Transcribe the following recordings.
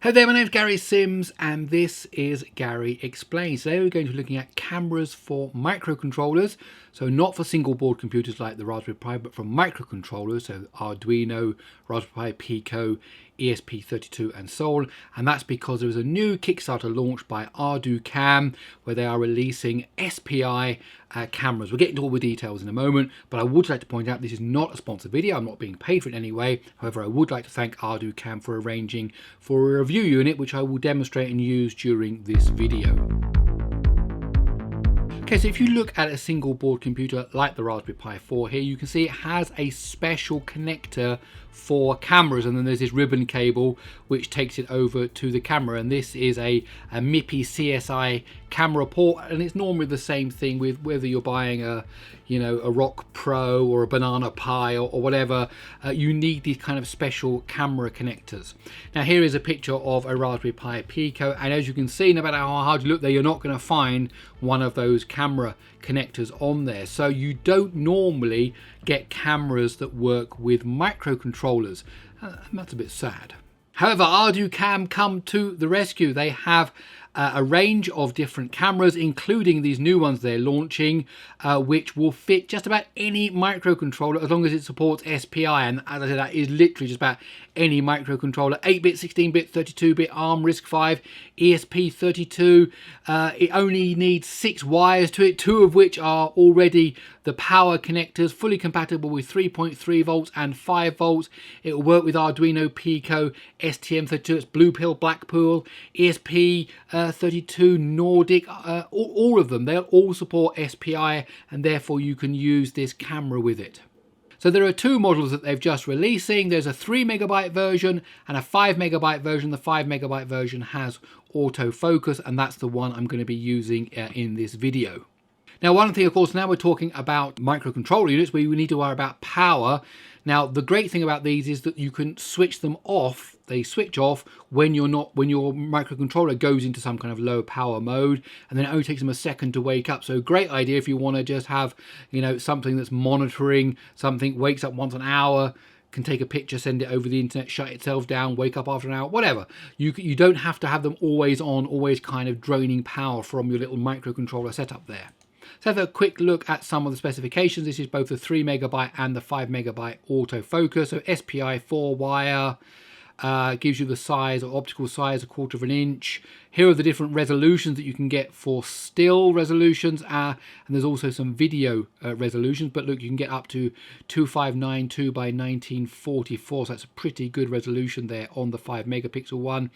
Hello there, my name is Gary Sims and this is Gary Explains. Today we're going to be looking at cameras for microcontrollers. So not for single board computers like the Raspberry Pi, but for microcontrollers, so Arduino, Raspberry Pi, Pico, ESP32 and so on. And that's because there is a new Kickstarter launched by Arducam where they are releasing SPI cameras. We'll get into all the details in a moment, but I would like to point out this is not a sponsored video. I'm not being paid for it in any way. However, I would like to thank Arducam for arranging for a review unit, which I will demonstrate and use during this video. Okay, so if you look at a single board computer like the Raspberry Pi 4 here, you can see it has a special connector for cameras, and then there's this ribbon cable which takes it over to the camera, and this is a MIPI CSI camera port, and it's normally the same thing with whether you're buying a Rock Pro or a Banana Pi or whatever. You need these kind of special camera connectors. Now here is a picture of a Raspberry Pi Pico, and as you can see, no matter how hard you look there, you're not going to find one of those camera connectors on there. So you don't normally get cameras that work with microcontrollers. That's a bit sad. However, Arducam come to the rescue. They have a range of different cameras, including these new ones they're launching, which will fit just about any microcontroller as long as it supports SPI. And as I said, that is literally just about any microcontroller: 8-bit, 16-bit, 32-bit, ARM, RISC-V, ESP32. It only needs 6 wires to it, 2 of which are already the power connectors, fully compatible with 3.3 volts and 5 volts. It will work with Arduino, Pico, STM32, it's Blue Pill, Blackpool, ESP32, Nordic, all of them. They'll all support SPI, and therefore you can use this camera with it. So there are 2 models that they've just releasing. There's a 3 megabyte version and a 5 megabyte version. The 5 megabyte version has autofocus, and that's the one I'm going to be using in this video. Now, one thing, of course, now we're talking about microcontroller units where we need to worry about power. Now, the great thing about these is that you can switch them off. They switch off when your microcontroller goes into some kind of low power mode, and then it only takes them a second to wake up. So great idea if you want to just have, something that's monitoring something, wakes up once an hour, can take a picture, send it over the internet, shut itself down, wake up after an hour, whatever. You don't have to have them always on, always kind of draining power from your little microcontroller setup there. Let's have a quick look at some of the specifications. This is both the 3 megabyte and the 5 megabyte autofocus. So SPI 4 wire, gives you the size or optical size, 1/4 of an inch. Here are the different resolutions that you can get for still resolutions, and there's also some video resolutions, but look, you can get up to 2592 by 1944, so that's a pretty good resolution there on the 5 megapixel one.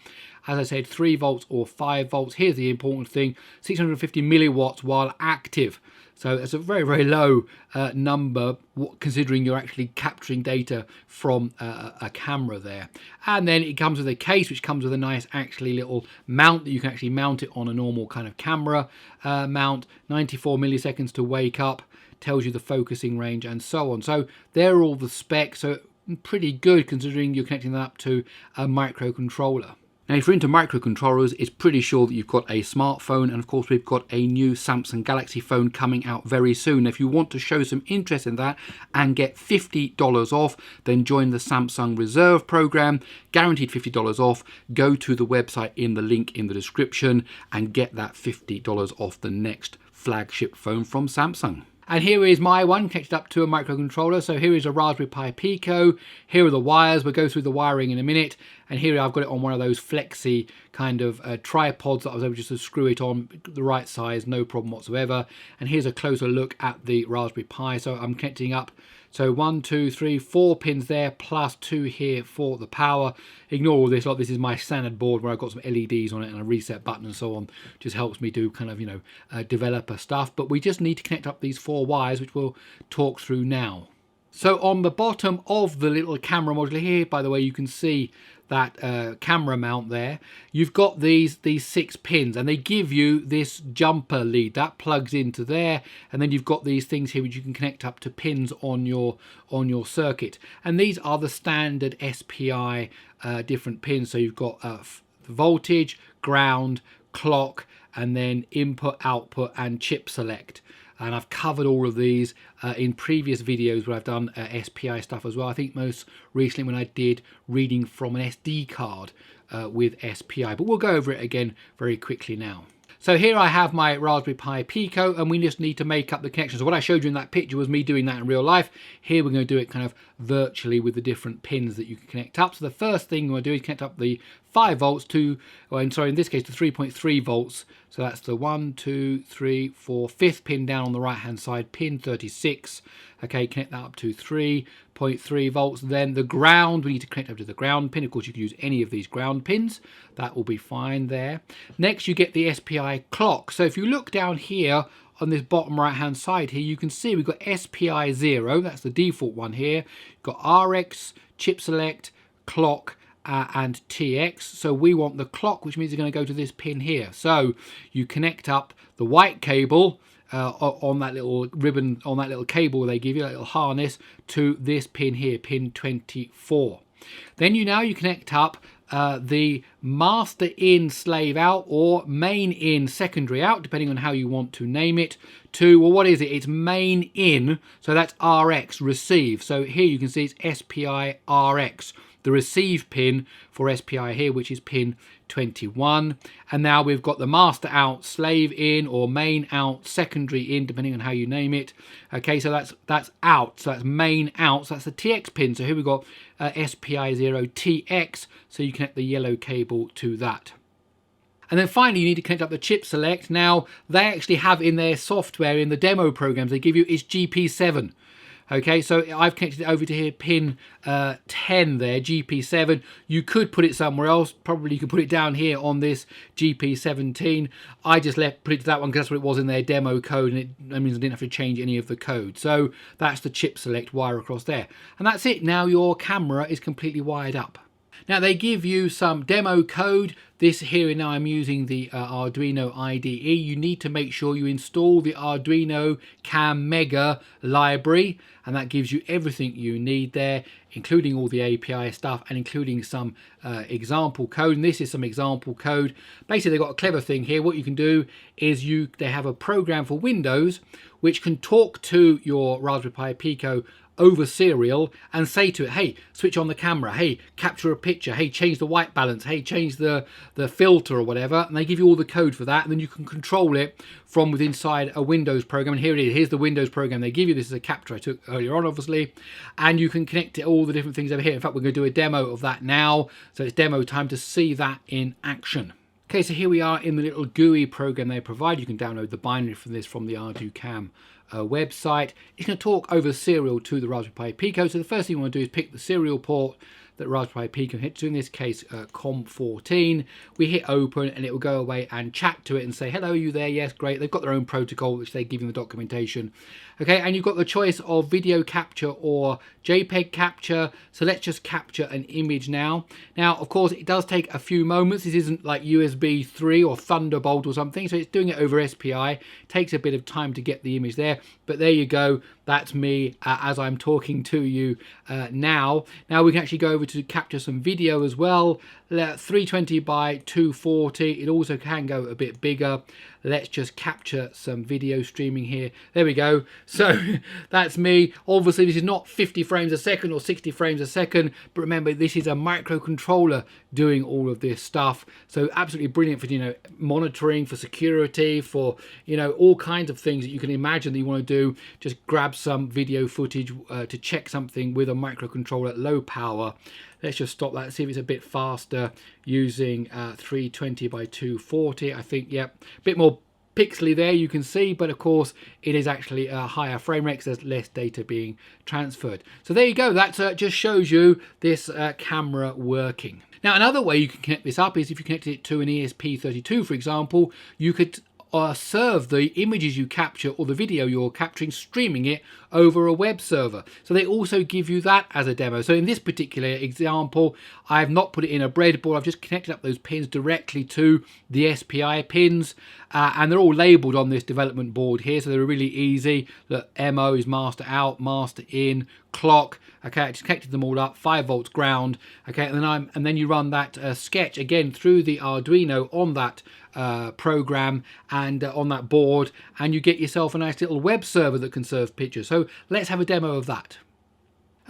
As I said, 3 volts or 5 volts. Here's the important thing: 650 milliwatts while active. So it's a very, very low number considering you're actually capturing data from a camera there. And then it comes with a case which comes with a nice actually little mount that you can actually mount it on a normal kind of camera mount. 94 milliseconds to wake up, tells you the focusing range and so on. So there are all the specs, so pretty good considering you're connecting that up to a microcontroller. Now, if you're into microcontrollers, it's pretty sure that you've got a smartphone, and of course we've got a new Samsung Galaxy phone coming out very soon. If you want to show some interest in that and get $50 off, then join the Samsung Reserve program, guaranteed $50 off. Go to the website in the link in the description and get that $50 off the next flagship phone from Samsung. And here is my one connected up to a microcontroller. So here is a Raspberry Pi Pico. Here are the wires. We'll go through the wiring in a minute. And here I've got it on one of those flexi kind of tripods that I was able just to screw it on the right size, no problem whatsoever. And here's a closer look at the Raspberry Pi. So I'm connecting up. So 1, 2, 3, 4 pins there, plus 2 here for the power. Ignore all this, like this is my standard board where I've got some LEDs on it and a reset button and so on. Just helps me do kind of, developer stuff. But we just need to connect up these 4 wires, which we'll talk through now. So on the bottom of the little camera module here, by the way, you can see that camera mount there. You've got these 6 pins, and they give you this jumper lead that plugs into there, and then you've got these things here which you can connect up to pins on your circuit. And these are the standard SPI different pins. So you've got voltage, ground, clock, and then input, output, and chip select. And I've covered all of these in previous videos where I've done SPI stuff as well. I think most recently when I did reading from an SD card with SPI, but we'll go over it again very quickly now. So here I have my Raspberry Pi Pico, and we just need to make up the connection. So what I showed you in that picture was me doing that in real life. Here we're going to do it kind of virtually with the different pins that you can connect up. So the first thing we'll do is connect up the 5 volts to, or sorry, in this case, to 3.3 volts. So that's the 1, 2, 3, 4, 5th pin down on the right hand side, pin 36. Okay, connect that up to 3.3 volts. Then the ground, we need to connect up to the ground pin. Of course, you can use any of these ground pins. That will be fine there. Next, you get the SPI clock. So if you look down here on this bottom right hand side here, you can see we've got SPI 0. That's the default one here. You've got RX, chip select, clock, and TX. So we want the clock, which means it's going to go to this pin here. So you connect up the white cable on that little ribbon, on that little cable they give you, that little harness, to this pin here, pin 24. Then you connect up the master in, slave out, or main in, secondary out, depending on how you want to name it, to, well, what is it? It's main in, so that's RX, receive. So here you can see it's SPI RX, the receive pin for SPI here, which is pin 21. And now we've got the master out, slave in, or main out, secondary in, depending on how you name it. Okay, so that's out, so that's main out, so that's the TX pin. So here we've got SPI 0 TX, so you connect the yellow cable to that. And then finally, you need to connect up the chip select. Now, they actually have in their software, in the demo programs they give you, is GP7. Okay, so I've connected it over to here, pin 10 there, GP7. You could put it somewhere else. Probably you could put it down here on this GP17. I just put it to that one because that's what it was in their demo code, and that means I didn't have to change any of the code. So that's the chip select wire across there. And that's it. Now your camera is completely wired up. Now they give you some demo code. This here now I'm using the Arduino IDE. You need to make sure you install the Arduino Cam Mega library, and that gives you everything you need there, including all the API stuff and including some example code. And this is some example code. Basically, they've got a clever thing here. What you can do is they have a program for Windows which can talk to your Raspberry Pi Pico over serial and say to it, hey, switch on the camera, hey, capture a picture, hey, change the white balance, hey, change the filter or whatever, and they give you all the code for that, and then you can control it from within inside a Windows program. And here it is, here's the Windows program they give you. This is a capture I took earlier on, obviously, and you can connect it all the different things over here. In fact, we're going to do a demo of that now, so it's demo time to see that in action. Okay, so here we are in the little GUI program they provide. You can download the binary for this from the Arducam website. It's going to talk over serial to the Raspberry Pi Pico. So the first thing you want to do is pick the serial port that Raspberry Pi Pico hits to, in this case COM14. We hit open and it will go away and chat to it and say, hello, you there? Yes, great. They've got their own protocol which they give you the documentation. Okay, and you've got the choice of video capture or JPEG capture. So let's just capture an image now. Now, of course, it does take a few moments. This isn't like USB 3 or Thunderbolt or something. So it's doing it over SPI. It takes a bit of time to get the image there. But there you go. That's me as I'm talking to you now. Now we can actually go over to capture some video as well. 320 by 240. It also can go a bit bigger. Let's just capture some video streaming here. There we go. So that's me. Obviously this is not 50 frames a second or 60 frames a second, but remember this is a microcontroller doing all of this stuff. So absolutely brilliant for, you know, monitoring, for security, for, you know, all kinds of things that you can imagine that you want to do. Just grab some video footage to check something with a microcontroller at low power. Let's just stop that and see if it's a bit faster using 320 by 240. I think, yep, a bit more pixely there, you can see, but of course it is actually a higher frame rate because there's less data being transferred. So there you go. That just shows you this camera working. Now, another way you can connect this up is if you connected it to an ESP32, for example, you could serve the images you capture or the video you're capturing, streaming it over a web server. So they also give you that as a demo. So in this particular example, I have not put it in a breadboard. I've just connected up those pins directly to the SPI pins, and they're all labeled on this development board here. So they're really easy. The MO is master out, master in, clock. Okay, I just connected them all up, 5 volts ground. Okay, and then you run that sketch again through the Arduino on that program and on that board, and you get yourself a nice little web server that can serve pictures. So let's have a demo of that.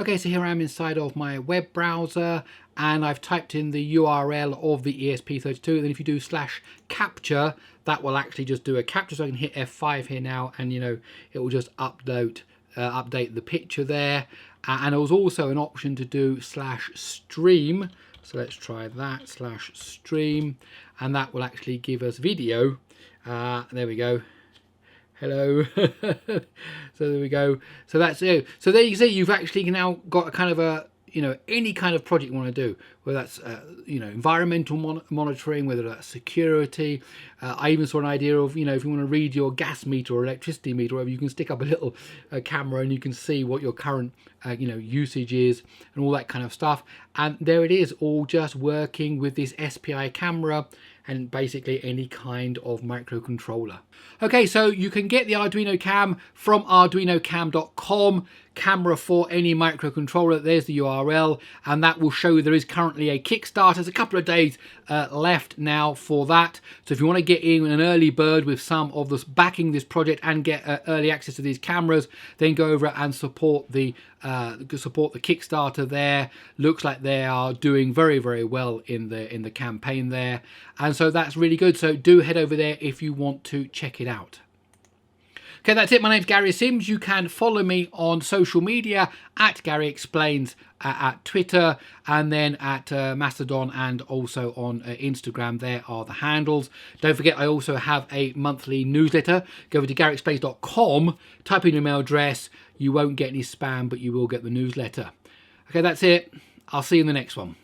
Okay, so here I am inside of my web browser, and I've typed in the URL of the ESP32. And then if you do /capture, that will actually just do a capture. So I can hit F5 here now, and you know, it will just update the picture there. And there was also an option to do /stream. So let's try that, /stream, and that will actually give us video. There we go. Hello. So there we go. So that's it. So there you see, you've actually now got a kind of a, you know, any kind of project you want to do, whether that's you know, environmental monitoring, whether that's security. I even saw an idea of, you know, if you want to read your gas meter or electricity meter, or whatever, you can stick up a little camera and you can see what your current you know, usage is and all that kind of stuff. And there it is, all just working with this SPI camera and basically any kind of microcontroller. Okay, so you can get the Arduino Cam from arduinocam.com, camera for any microcontroller. There's the URL, and that will show you there is currently a Kickstarter. There's a couple of days left now for that. So if you want to get in an early bird with some of this, backing this project and get early access to these cameras, then go over and support the Kickstarter there. Looks like they are doing very, very well in the campaign there, and so that's really good. So do head over there if you want to check it out. Okay, that's it. My name's Gary Sims. You can follow me on social media at Gary Explains at Twitter, and then at Mastodon, and also on Instagram. There are the handles. Don't forget, I also have a monthly newsletter. Go over to GaryExplains.com, type in your email address. You won't get any spam, but you will get the newsletter. Okay, that's it. I'll see you in the next one.